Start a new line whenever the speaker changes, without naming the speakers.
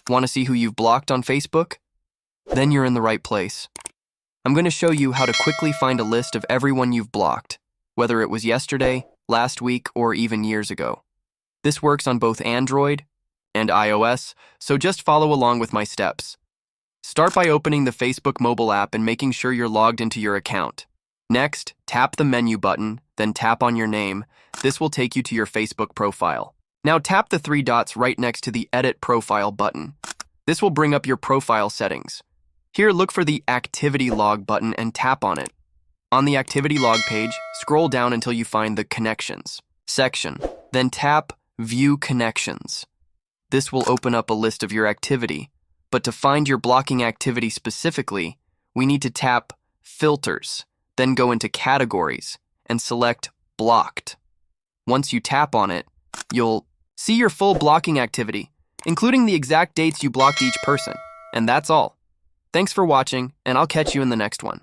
Want to see who you've blocked on Facebook? Then you're in the right place. I'm going to show you how to quickly find a list of everyone you've blocked, whether it was yesterday, last week, or even years ago. This works on both Android and iOS, so just follow along with my steps. Start by opening the Facebook mobile app and making sure you're logged into your account. Next, tap the menu button, then tap on your name. This will take you to your Facebook profile. Now tap the three dots right next to the Edit Profile button. This will bring up your profile settings. Here, look for the Activity Log button and tap on it. On the Activity Log page, scroll down until you find the Connections section. Then tap View Connections. This will open up a list of your activity. But to find your blocking activity specifically, we need to tap Filters, then go into Categories and select Blocked. Once you tap on it, you'll see your full blocking activity, including the exact dates you blocked each person. And that's all. Thanks for watching, and I'll catch you in the next one.